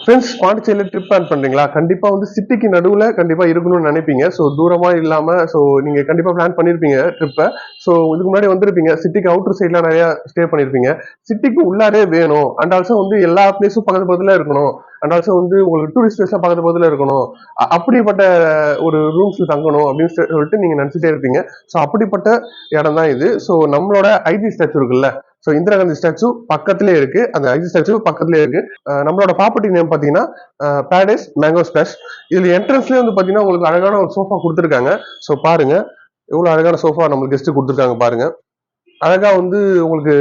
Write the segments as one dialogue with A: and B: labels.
A: Friends, பாண்டிச்சேரியில trip plan பண்றீங்களா? கண்டிப்பா வந்து சிட்டிக்கு நடுவுல கண்டிப்பா இருக்கணும்னு நினைப்பீங்க. ஸோ தூரமா இல்லாம நீங்க கண்டிப்பா பிளான் பண்ணிருப்பீங்க ட்ரிப்ப. ஸோ இதுக்கு முன்னாடி வந்திருப்பீங்க. சிட்டிக்கு அவுட்டர் சைட்லாம் நிறைய ஸ்டே பண்ணிருப்பீங்க. சிட்டிக்கு உள்ளாரே வேணும். அண்ட் ஆல்சோ வந்து எல்லா பிளேஸும் பக்கத்து பக்கத்துல இருக்கணும். அண்ட் ஆல்சோ வந்து உங்களுக்கு டூரிஸ்ட் பிளேஸ் பக்கத்து பக்கத்துல இருக்கணும். அப்படிப்பட்ட ஒரு ரூம்ஸ் தங்கணும் அப்படின்னு சொல்லிட்டு நீங்க நினைச்சிட்டே இருப்பீங்க. ஸோ அப்படிப்பட்ட இடம் தான் இது. ஸோ நம்மளோட ஐஜி ஸ்டாச்சு இருக்குல்ல, ஸோ இந்திரா காந்தி ஸ்டாச்சு பக்கத்திலே இருக்கு. அந்த ஐஜி ஸ்டாச்சு பக்கத்திலே இருக்கு. நம்மளோட ப்ராப்பர்ட்டி நேம் பாத்தீங்கன்னா பேரடைஸ் மேங்கோ ஸ்பிளாஷ். இதுல என்ட்ரன்ஸ்லயே வந்து பாத்தீங்கன்னா உங்களுக்கு அழகான ஒரு சோஃபா கொடுத்துருக்காங்க. ஸோ பாருங்க, எவ்வளவு அழகான சோஃபா நம்மளுக்கு கெஸ்ட் கொடுத்துருக்காங்க பாருங்க. அழகா வந்து உங்களுக்கு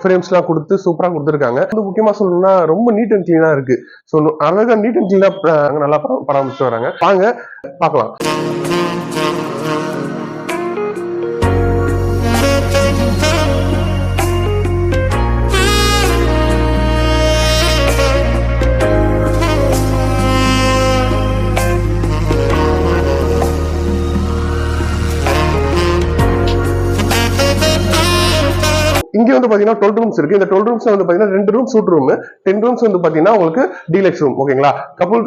A: ஃப்ரேம்ஸ் எல்லாம் கொடுத்து சூப்பரா கொடுத்துருக்காங்க. வந்து முக்கியமா சொல்லணும்னா ரொம்ப நீட் அண்ட் கிளீனா இருக்கு. ஸோ அழகா நீட் அண்ட் கிளீனா நல்லா பராமரிச்சு வராங்க. வாங்க பார்க்கலாம். இங்க வந்து பாத்தீங்கன்னா 12 ரூம்ஸ் இருக்கு. இந்த 12 ரூம்ஸ்ல வந்து பாத்தீங்கன்னா 2 ரூம் சூட் ரூம், 10 ரூம்ஸ் வந்து பாத்தீங்கன்னா உங்களுக்கு டீலக்ஸ் ரூம். ஓகேங்களா?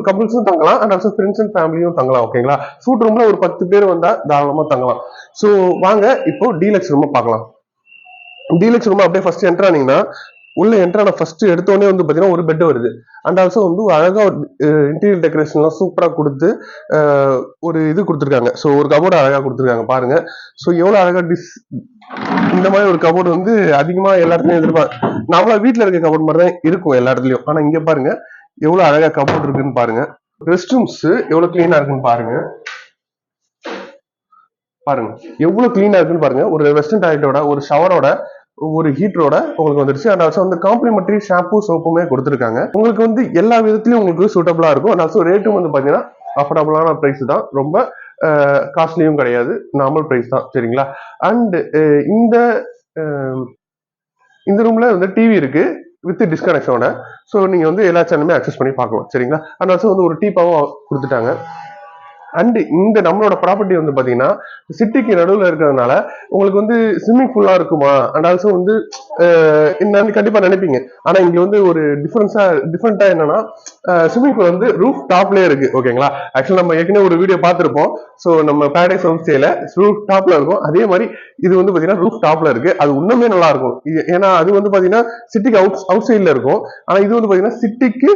A: கப்புள்ஸும் தங்கலாம் அண்ட் ஆல்சோ ஃப்ரெண்ட்ஸ் அண்ட் ஃபேமிலியும் தங்கலாம். ஓகேங்களா? சூட் ரூம்ல ஒரு 10 பேர் வந்தா தாராளமா தங்கலாம். சோ வாங்க இப்போ டீலக்ஸ் ரூம் பார்க்கலாம். டீலக்ஸ் ரூம் அப்படியே ஃபர்ஸ்ட் என்டர் ஆனீங்கன்னா உள்ள என்ட்ரான ஃபர்ஸ்ட் எடுத்தோடனே வந்து பாத்தீங்கன்னா ஒரு பெட் வருது. அண்ட் ஆல்சோ வந்து அழகா இன்டீரியர் டெக்கரேஷன் எல்லாம் சூப்பரா கொடுத்து ஒரு இது கொடுத்துருக்காங்க. ஸோ ஒரு கபோர்டு அழகா கொடுத்துருக்காங்க பாருங்க. ஸோ எவ்வளவு அழகா இந்த மாதிரி ஒரு கபோர்டு வந்து அதிகமா எல்லா இடத்துலயும் எதிர்பார்க்க நம்மள வீட்டுல இருக்க கபோர்டு மாதிரி தான் இருக்கும் எல்லா இடத்துலயும். ஆனா இங்க பாருங்க எவ்வளவு அழகா கபோர்டு இருக்குன்னு பாருங்க. ரெஸ்ட் ரூம்ஸ் எவ்வளவு கிளீனா இருக்குன்னு பாருங்க. பாருங்க எவ்வளவு கிளீனா இருக்குன்னு பாருங்க. ஒரு வெஸ்டர்ன் டாய்லெட்டோட, ஒரு ஷவரோட, ஒரு ஹீட்டரோட உங்களுக்கு வந்துருச்சு. அண்ட் ஆல்சோ வந்து காம்ப்ளிமெண்டரி ஷாம்பு சோப்புமே கொடுத்துருக்காங்க. உங்களுக்கு வந்து எல்லா விதத்திலயும் உங்களுக்கு சூட்டபிளா இருக்கும். அண்ட் ஆல்சோ ரேட்டும் வந்து பாத்தீங்கன்னா அஃபோர்டபுளான பிரைஸ் தான். ரொம்ப காஸ்ட்லியும் கிடையாது, நார்மல் பிரைஸ் தான். சரிங்களா? அண்ட் இந்த இந்த ரூம்ல வந்து டிவி இருக்கு வித் டிஸ்கனெக்ஷனோட. ஸோ நீங்க வந்து எல்லா சேனலுமே அக்சஸ் பண்ணி பார்க்கலாம். சரிங்களா? அண்ட் ஆல்சோ வந்து ஒரு டீப்பாவும் கொடுத்துட்டாங்க. அண்ட் இந்த நம்மளோட ப்ராப்பர்ட்டி வந்து பாத்தீங்கன்னா சிட்டிக்கு நடுவில் இருக்கிறதுனால உங்களுக்கு வந்து ஸ்விம்மிங் பூலா இருக்குமா அண்ட் ஆல்சோ வந்து என்னன்னு கண்டிப்பா நினைப்பீங்க. ஆனா இங்க வந்து ஒரு டிஃபரெண்டா என்னன்னா ஸ்விம்மிங் பூல் வந்து ரூஃப் டாப்லயே இருக்கு. ஓகேங்களா? ஆக்சுவலா நம்ம ஏற்கனவே ஒரு வீடியோ பார்த்திருப்போம். ஸோ நம்ம பேரடைஸ் ஹோம் ஸ்டேல ரூஃப் டாப்ல இருக்கும். அதே மாதிரி இது வந்து பாத்தீங்கன்னா ரூஃப் டாப்ல இருக்கு. அது இன்னுமே நல்லா இருக்கும். ஏன்னா அது வந்து பாத்தீங்கன்னா சிட்டிக்கு அவுட் சைட்ல இருக்கும். ஆனா இது வந்து பாத்தீங்கன்னா சிட்டிக்கு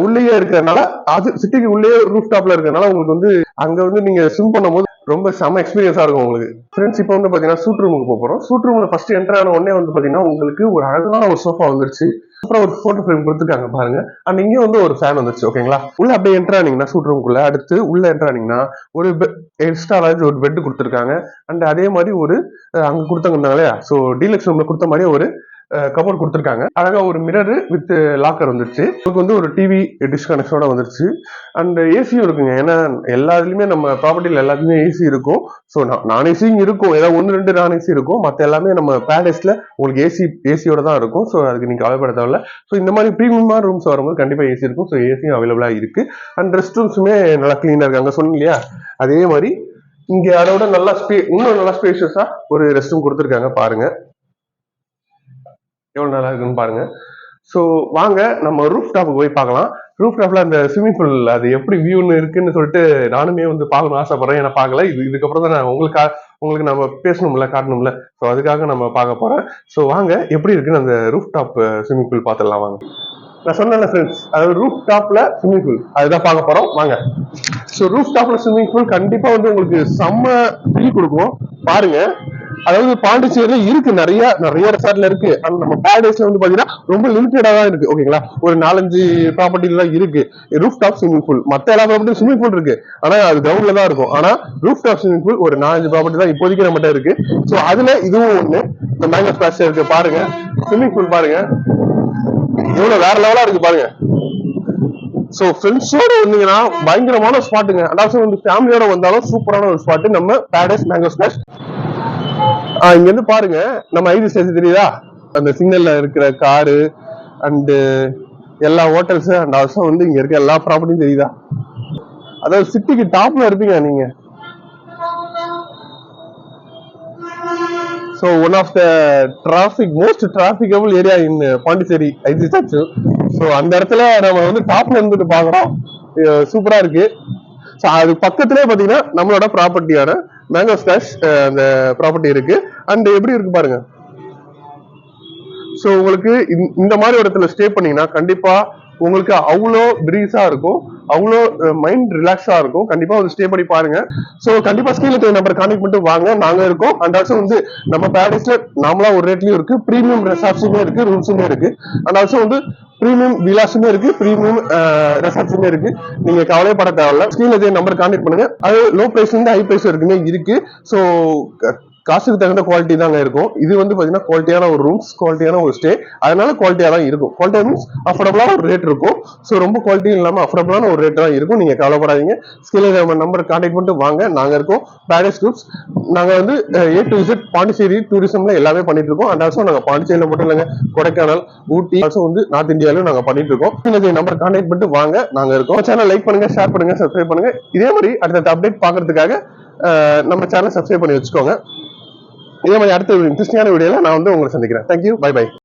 A: உள்ளேயே இருக்கிறதுனால, அது சிட்டிக்கு உள்ளே ரூஃப் டாப்ல இருக்கிறதுனால உங்களுக்கு வந்து அங்க வந்து நீங்க ஸ்விம் பண்ணும்போது ரொம்ப செம எக்ஸ்பீரியன்ஸா இருக்கும் உங்களுக்கு. ஃப்ரெண்ட்ஸ், இப்போ வந்து பாத்தீங்கன்னா சூட் ரூமுக்கு போறோம். சூட் ரூம்ல ஃபர்ஸ்ட் என்டர் ஆன உடனே வந்து பாத்தீங்கன்னா உங்களுக்கு ஒரு அழகான ஒரு சோஃபா வந்துருச்சு. அப்புறம் ஒரு போட்டோ ஃப்ரேம் கொடுத்துருக்காங்க பாருங்க. அண்ட் இங்க வந்து ஒரு ஃபேன் வந்துருச்சு. ஓகேங்களா? உள்ள அப்படியே என்டர் ஆனீங்கன்னா சூட் ரூமுக்குள்ள அடுத்து உள்ள என்டர் ஆனீங்கன்னா ஒரு எக்ஸ்ட்ரா ஒரு பெட் கொடுத்துருக்காங்க. அண்ட் அதே மாதிரி ஒரு அங்க கொடுத்தாங்க. ஸோ டீலக்ஸ் ரூம்ல கொடுத்த மாதிரி ஒரு கபோர்ட் கொடுத்துருக்காங்க. அழகா ஒரு மிரர் வித் லாக்கர் வந்துருச்சு. உங்களுக்கு வந்து ஒரு டிவி டிஸ்கனெக்ஷனோட வந்துருச்சு. அண்ட் ஏசியும் இருக்குங்க. ஏன்னா எல்லா இதுலயுமே நம்ம ப்ராப்பர்ட்டில எல்லாத்துலயுமே ஏசி இருக்கும். ஸோ நான் ஏசியும் இருக்கும். ஏதாவது 1-2 நான் ஏசி இருக்கும். மற்ற எல்லாமே நம்ம பேரடைஸ்ல உங்களுக்கு ஏசியோட தான் இருக்கும். ஸோ அதுக்கு நீங்க கவலைப்பட தேவையில்ல. ஸோ இந்த மாதிரி ப்ரீமியமான ரூம்ஸ் வரும்போது கண்டிப்பா ஏசி இருக்கும். ஸோ ஏசியும் அவைலபிளா இருக்கு. அண்ட் ரெஸ்ட் ரூம்ஸுமே நல்லா கிளீனா இருக்கு. அங்க சொன்னீங்க இல்லையா, அதே மாதிரி இங்க அதோட நல்லா இன்னும் நல்லா ஸ்பேஷியஸா ஒரு ரெஸ்ட் ரூம் கொடுத்துருக்காங்க பாருங்க. எவ்வளவு நல்லா இருக்குன்னு பாருங்க. ஸோ வாங்க நம்ம ரூஃப் டாப்புக்கு போய் பார்க்கலாம். ரூஃப் டாப்ல அந்த ஸ்விமிங் பூல் அது எப்படி வியூன்னு இருக்குன்னு சொல்லிட்டு நானுமே வந்து பார்க்கணும் ஆசைப்படுறேன். ஏன்னா பார்க்கல. இதுக்கப்புறம் தான் நான் உங்களுக்கு நம்ம பேசணும்ல, காட்டணும்ல. ஸோ அதுக்காக நம்ம பார்க்க போறேன். ஸோ வாங்க எப்படி இருக்குன்னு அந்த ரூஃப் டாப் ஸ்விமிங் பூல் பார்த்துடலாம் வாங்க. நான் சொன்னேன்ல ஃப்ரெண்ட்ஸ், அதாவது ரூஃப் டாப்ல ஸ்விமிங் பூல் அதுதான் பார்க்க போறோம் வாங்க. ஸோ ரூஃப் டாப்ல ஸ்விமிங் பூல் கண்டிப்பா வந்து உங்களுக்கு செம்ம ஃபீல் கொடுக்கும் பாருங்க. அதாவது பாண்டிச்சேரியில இருக்கு, நிறைய ரெசார்ட்ல இருக்கு. ஆனா நம்ம பேரடைஸ்ல வந்து பாத்தீங்கன்னா ரொம்ப லிமிட்டடா தான் இருக்கு. ஓகேங்களா? ஒரு 4-5 ப்ராப்பர்ட்டில இருக்கு ரூஃப் டாப் ஸ்விமிங் பூல். மத்த எல்லா ப்ராப்பர்ட்டியும் ஸ்விமிங் பூல் இருக்கு, ஆனா அது கிரவுண்ட்ல தான் இருக்கும். ஆனா ரூஃப் டாப் ஸ்விமிங் பூல் ஒரு 4-5 ப்ராப்பர்ட்டி தான் இப்போதைக்கு நம்மகிட்ட இருக்கு. சோ அதுல இதுவும் ஒண்ணு. இந்த மேங்கோ ஸ்பிளாஷ் இருக்கு பாருங்க. ஸ்விமிங் பூல் பாருங்க இவ்வளவு வேற லெவலா இருக்கு பாருங்க. சோ ஃப்ரெண்ட்ஸோட வந்தீங்கன்னா பயங்கரமான ஸ்பாட்டுங்க. அதாவது வந்து ஃபேமிலியோட வந்தாலும் சூப்பரான ஒரு ஸ்பாட் நம்ம பேரடைஸ் மேங்கோ ஸ்பிளாஷ். இங்க இருந்து பாருங்க நம்ம ஐடி ஸ்டேஷன் தெரியுதா, அந்த சிக்னல்ல இருக்கிற காரு அண்ட் எல்லா ஹோட்டல்ஸ் அண்ட் ஆல்சோ வந்து இங்க இருக்க எல்லா ப்ராப்பர்ட்டியும் தெரியுதா. அதாவது சிட்டிக்கு டாப்ல இருப்பீங்க நீங்க. So one of the most trafficable area in Pondicherry, I just. So so அந்த இடத்துல நம்ம வந்து டாப்ல இருந்துட்டு பாக்குறோம், சூப்பரா இருக்கு. ஸோ அது பக்கத்திலே பாத்தீங்கன்னா நம்மளோட ப்ராப்பர்ட்டியான மேங்கோ ஸ்டாஷ் அந்த ப்ராப்பர்ட்டி இருக்கு. அண்ட் எப்படி இருக்கு பாருங்க. ஸோ உங்களுக்கு இந்த மாதிரி ஒரு இடத்துல ஸ்டே பண்ணீங்கன்னா கண்டிப்பா உங்களுக்கு அவ்வளோ பிரீஸா இருக்கும், அவ்வளோ மைண்ட் ரிலாக்ஸா இருக்கும். கண்டிப்பா வந்து ஸ்டே பண்ணி பாருங்க. ஸோ கண்டிப்பா ஸ்கிரீன்ல நம்பர் கான்டெக்ட் பண்ணிட்டு வாங்க, நாங்க இருக்கோம். அண்ட் ஆல்சோ வந்து நம்ம பேரடைஸ்ல நார்மலா ஒரு ரேட்லயும் இருக்கு, பிரீமியம் ரெசார்ட்ஸுமே இருக்கு, ரூம்ஸுமே இருக்கு. அண்ட் ஆல்சோ வந்து பிரீமியம் விலாஸுமே இருக்கு, பிரீமியம் ரெசார்ட்ஸுமே இருக்கு. நீங்க கவலைப்பட தேவையில்ல. ஸ்கிரீன்ல நம்பர் கான்டெக்ட் பண்ணுங்க. அது லோ பிரைஸ்ல இருந்து ஹை பிரைஸ் வரைக்குமே இருக்கு. ஸோ காசுக்கு தகுந்த குவாலிட்டி தாங்க இருக்கும். இது வந்து பாத்தீங்கன்னா குவாலிட்டியான ஒரு ரூம்ஸ், குவாலிட்டியான ஒரு ஸ்டே, அதனால குவாலிட்டியா தான் இருக்கும். குவாலிட்டியா மீன்ஸ் அஃபோர்டபுளான ஒரு ரேட் இருக்கும். ஸோ ரொம்ப குவாலிட்டியும் இல்லாம அஃபோர்டபுளான ஒரு ரேட் தான் இருக்கும். நீங்க கவலைப்படாதீங்க. ஸ்கிரீன்ல நம்பர் கான்டெக்ட் பண்ணிட்டு வாங்க, நாங்க இருக்கோம். பேரடைஸ் குரூப்ஸ் நாங்க வந்து A to Z பாண்டிச்சேரி டூரிசம்ல எல்லாமே பண்ணிட்டு இருக்கோம். அண்ட் ஆல்சோ நாங்க பாண்டிச்சேரியில மட்டும் இல்லைங்க, கொடைக்கானல், ஊட்டி, ஆல்சோ வந்து நார்த் இந்தியாவிலும் நாங்க பண்ணிட்டு இருக்கோம். இந்த நம்பர் கான்டெக்ட் பண்ணிட்டு வாங்க, நாங்க இருக்கோம். சேனல் லைக் பண்ணுங்க, ஷேர் பண்ணுங்க, சப்ஸ்கிரைப் பண்ணுங்க. இதே மாதிரி அடுத்த அப்டேட் பாக்குறதுக்காக நம்ம சேனல் சப்ஸ்கிரைப் பண்ணி வச்சுக்கோங்க. இதே மாதிரி அடுத்த இன்ட்ரெஸ்டிங்கான வீடியோல நான் வந்து உங்களை சந்திக்கிறேன். Thank you, bye by.